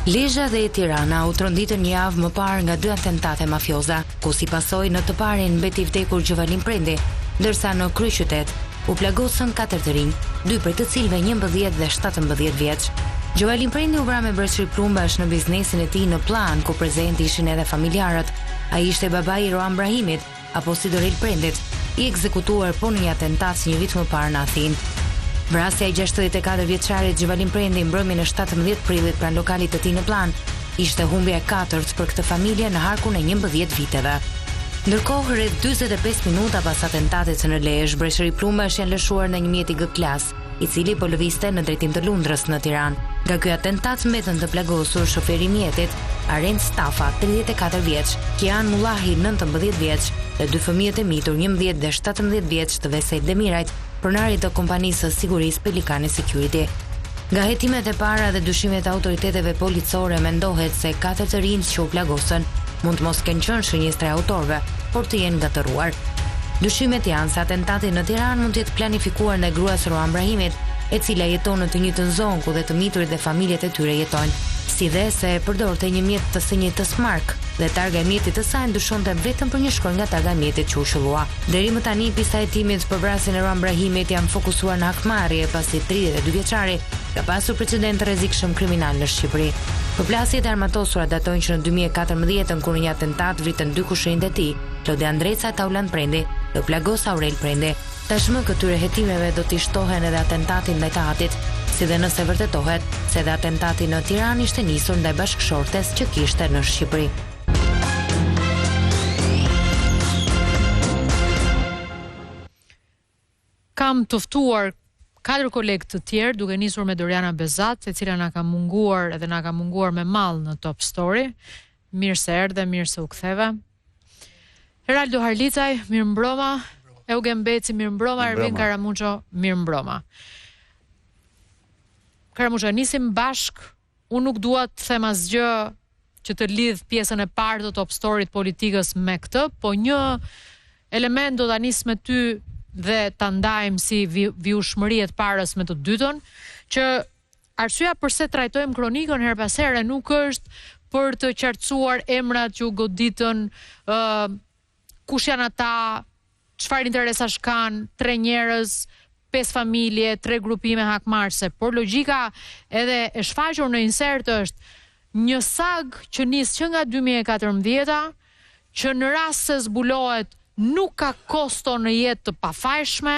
Lezhë dhe Tirana u tronditën një javë më parë nga 2 atentate mafioza, ku si pasojë në të parin mbeti vdekur Gjovalin Prendi, ndërsa në kryeqytet u plagosën 4 të rinj, 2 prej të cilëve 11 dhe 17 vjeç. Gjovalin Prendi u vra me bërçri plumbash në biznesin e tij në Plan, ku prezent ishin edhe familjarët. Ai ishte babai i Roam Brahimit, apo si Dorel Prendit, i ekzekutuar po në një atentat një vit më parë në Athinë. Vrasja i 64 vjeçarit Gjovalin Prendi mbrëmjen e 17 prillit pranë lokalit të tij në Plan ishte humbja e 4 për këtë familje në harkun e 11 viteve. Ndërkohë, rreth 45 minuta pas atentatit në Lezhë, breshëri plumbash janë lëshuar në një mjet i G-klas, i cili po lëvizte në drejtim të Lundrës në Tiranë. Nga ky atentat mbetën të plagosur shoferi i mjetit, Aren Stafa, 34 vjeç, Kian Mullahi, 19 vjeç, dhe 2 fëmijët e mitur, 11 dhe 17 vjeç të Vesejt Demirajt, pronari të kompanisë së sigurisë Pelikani Security. Nga hetimet e para dhe dyshimet e autoriteteve policore mendohet se 4 të rinj që u plagosën mund të mos kenë qenë shënjestër e autorëve, por të jenë gatëruar. Dyshimet janë se atentati në Tiranë mund të jetë planifikuar nga grua së Roam Brahimit, e cila jeton në të njëjtën zonë ku dhe të miturit dhe familjet e tyre jetojnë, si dhe se përdorte një mjet të së njëjtës markë dhe targa e mjetit të saj ndryshonte vetëm për një shkronjë nga targa e mjetit që u shëllua. Deri më tani pista e hetimit për vrasjen e Roam Brahimit janë fokusuar në hakmarrje, pasi 32 vjeçari ka pasur precedent të rrezikshëm kriminal në Shqipëri. Përplasjet e armatosura datojnë që në 2014, kur në një atentat vritën 2 kushërinjtë e tij, Lode Andreca e Taulant Prendi, do plagos Aurel Prendi. Tashmë këtyre hetimeve do t'i shtohen edhe atentati ndaj Tahatit, si dhe nëse vërtetohet se edhe atentati në Tiranë ishte nisur ndaj bashkëshortes që kishte në Shqipëri. Kam të ftuar 4 kolegë të tjerë, duke nisur me Doriana Bezat, e cila na ka munguar edhe na ka munguar me mall në Top Story. Mirë se erdhe, mirë se u ktheve. Heraldo Harlicaj, mirëmbrëma. Eugen Beci, mirëmbrëma. Ervin Karamuqo, mirëmbrëma. Karamuqo, nisim bashk. Unë nuk dua të them asgjë që të lidh pjesën e parë të Top Story-t politikës me këtë, po një element do ta nis me ty dhe ta ndajmë si vijushmëri e të parës me të dytën, që arsyeja pse trajtojmë kronikën her pas here nuk është për të qartësuar emrat që u goditën, kush janë ata, çfarë interesash kanë, 3 njerëz, 5 familje, 3 grupime hakmarrëse, por logjika edhe e shfaqur në insert është një sag që nis që nga 2014-a, që në rast se zbulohet nuk ka kosto në jetë të pafajshme,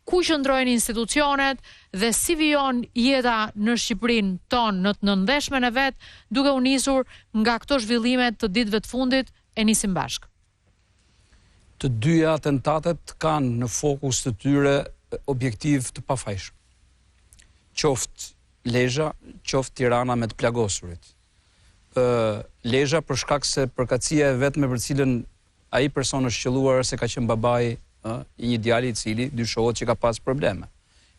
ku qëndrojnë institucionet dhe si vijon jeta në Shqipërinë tonë në të nëndeshmen e vet, duke u nisur nga këto zhvillimet të ditëve të fundit, e nisim bashkë. Të dyja atentatet kanë në fokus të tyre objektiv të pafajshëm. Qoftë Lezhë, qoftë Tirana me të plagosurit. Lezhë për shkak se përkatësia e vetme për cilën ai person është qelluar se ka qenë babai i një djali i cili dyshohet që ka pas probleme,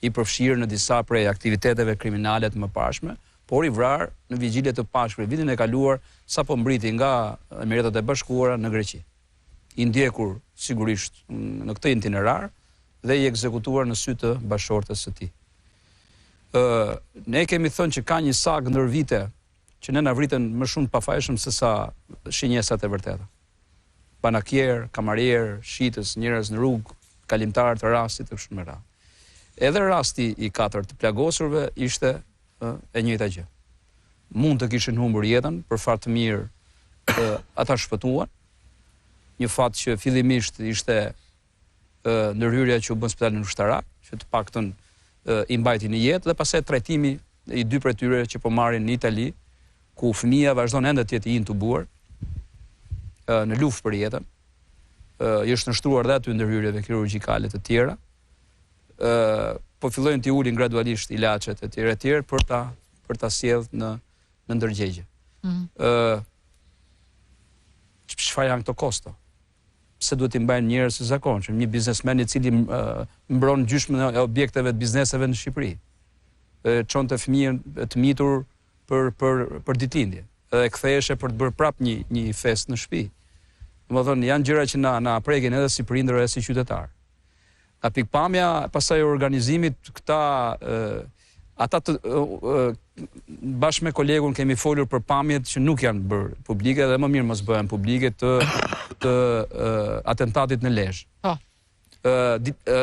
i përfshirë në disa prej aktiviteteve kriminale të mëparshme, por i vrarë në vigjilje të pashkër vitin e kaluar sapo mbriti nga Emiratët e Bashkuara në Greqi. I ndjekur sigurisht në këtë itinerar dhe i ekzekutuar në sy të bashkëshortes së tij. Ne kemi thënë që ka një sag ndër vite që ne na vritën më shumë të pafajshëm se sa shenjesat e vërteta. Banakjer, kamarier, shitës, njerëz në rrugë, kalimtar të rastit e kështu me radhë. Edhe rasti i 4 të plagosurve ishte e njëjta gjë. Mund të kishin humbur jetën, për fat të mirë ata shpëtuan. Një fat që fillimisht ishte ndërhyrja që u bën spitalin ushtarak, që të paktën i mbajti në jetë, dhe pastaj trajtimi i 2 prej tyre që po marrin në Itali, ku fëmia vazhdon ende të jetë i intubuar në luftë për jetën. I është nështruar dhe aty ndërhyrjeve kirurgjikale të tjera. Po fillojnë t'i ulin gradualisht ilaçet e tjera për ta sjellë në ndërgjegje. Çfarë janë këto kosto? Pse duhet i mbajnë njerëz të zakonshëm, një biznesmen i cili mbron gjysmën e objekteve të bizneseve në Shqipëri. Çonte fëmijën të mitur për ditëlindje. Edhe ktheheshe për të bërë prap një fest në shtëpi. Domethënë janë gjëra që na prekin edhe si prindër edhe si qytetar. Nga pikpamja pasaj organizimit, këta ata bashkë me kolegun kemi folur për pamjet që nuk janë bërë publike dhe më mirë mos bëhen publike të atentatit në Lezhë. Po.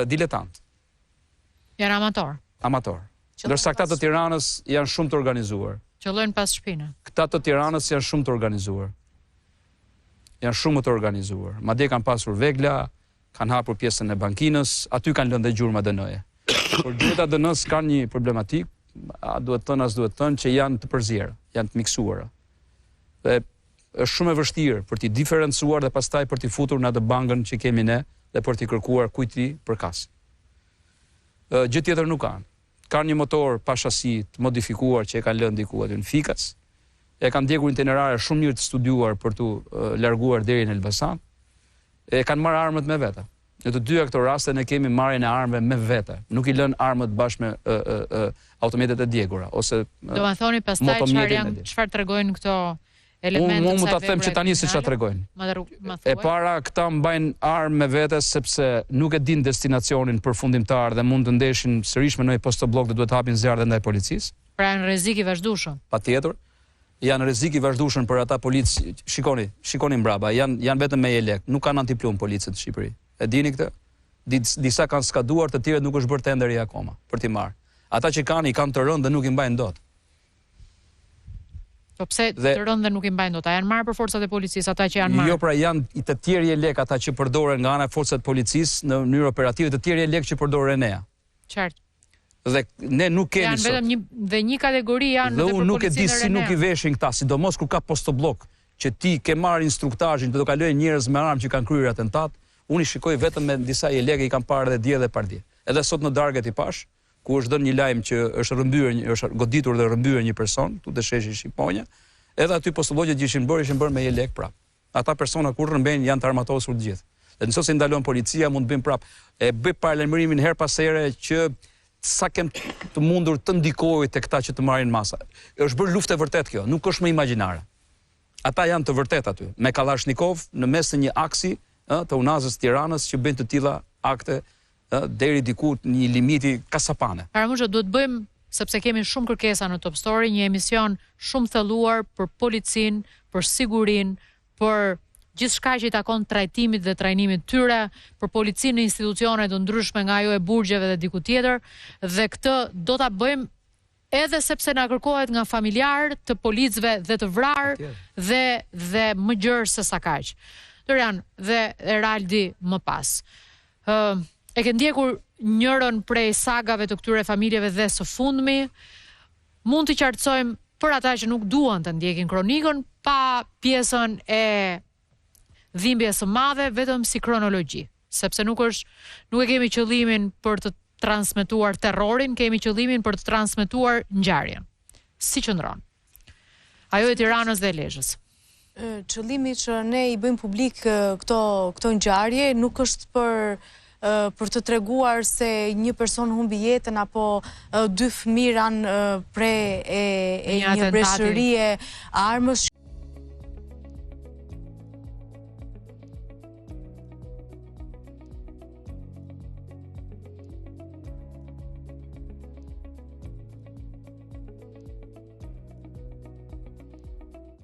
Diletant. Janë amator. Amator. Ndërsa këta të Tiranës janë shumë të organizuar. Qëllojnë pas shpinë. Këta të Tiranës janë shumë të organizuar. Janë shumë të organizuar. Madje kanë pasur vegla, kanë hapur pjesën e bankinës, aty kanë lënë dhe gjurma dënoje. Por gjurma dënës kanë një problematik, a duhet thënë as duhet thënë që janë të përzierë, janë të miksuara. Dhe është shumë e vështirë për t'i diferencuar dhe pastaj për t'i futur në atë bangën që kemi ne dhe për t'i kërkuar kujti përkas. Gjë tjetër nuk kanë. Kanë një motor pa shasi të modifikuar që e kanë lënë diku aty në Fikac. E kanë ndjekur itinerare shumë mirë të studiuar për t'u larguar deri në Elbasan. E kanë marrë armët me vete. Në të dyja këto raste ne kemi marrjen e armëve me vete. Nuk I lën armët bashkë me automjetet e djegura ose do ma thoni pastaj çfarë tregojnë këto elemente. Unë mund ta them që tani si çfarë tregojnë. E para këta mbajnë armë me vete sepse nuk e din destinacionin përfundimtar dhe mund të ndeshin sërish me një postoblok dhe duhet hapin zjarre ndaj policisë. Pra janë rrezik I vazhdueshëm. Patjetër. Janë rrezik I vazhdueshëm për ata policë. Shikoni mbrapa, janë vetëm me jelek, nuk kanë antiplum policët në Shqipëri. E dini këtë? Disa kanë skaduar, të tjerët nuk është bërë tenderi akoma për t'i marrë. Ata që kanë I kanë të rënë dhe nuk I mbajnë dot. Po pse të rënë dhe nuk I mbajnë dot? A janë marrë për forcat e policisë ata që janë marrë? Jo, pra janë të tjerë jelek ata që përdoren nga ana e forcat e policisë në mënyrë operative, të tjerë jelek që përdoren NEA. Qartë. Dhe ne nuk kemi sot. Janë vetëm një kategori janë dhe unë nuk e di si nuk I veshin këta, sidomos kur ka postoblok që ti ke marrë instruktazhin të do kalojë njerëz me armë që kanë kryer atentat. Unë I shikoj vetëm me disa jeleke I kanë parë edhe dje dhe pardje. Edhe sot në darget I pash, ku është dhënë një lajm që është goditur dhe rrëmbyer një person, tu te sheshi Shqiponja, edhe aty postollogjet që ishin bërë me jelek prap. Ata persona kur rrëmbejnë janë të armatosur të gjithë. Dhe nëse ndalon policia mund të bëjmë prap. E bëj paralajmërimin her pas here që sa kem të mundur të ndikojë te këta që të marrin masa. Është bërë luftë e vërtet kjo, nuk është më imagjinare. Ata janë të vërtet aty, me Kalashnikov në mes të një aksi të unazës Tiranës që bëjnë të tilla akte deri diku një limiti kasapane. Paramusho, duhet bëjmë, sepse kemi shumë kërkesa në Top Story, një emision shumë thelluar për policin, për sigurin, për gjithçka që I takon trajtimit dhe trajnimit tyre, për policinë në institucione të ndryshme nga ajo e burgjeve dhe diku tjetër, dhe këtë do ta bëjmë edhe sepse na kërkohet nga familjarë të policëve dhe të vrarë dhe më gjerë se sa kaq. Dorian dhe Eraldi më pas. E ke ndjekur njërën prej sagave të këtyre familjeve dhe së fundmi, mund të qartësojmë për ata që nuk duan të ndjekin kronikën pa pjesën e dhimbjes së madhe vetëm si kronologji, sepse nuk e kemi qëllimin për të transmetuar terrorin, kemi qëllimin për të transmetuar ngjarjen. Si qëndron ajo e Tiranës dhe Lezhës? Qëllimi që ne I bëjmë publik këto ngjarje nuk është për të treguar se një person humbi jetën apo 2 fëmijë ranë pre e një breshërie armës.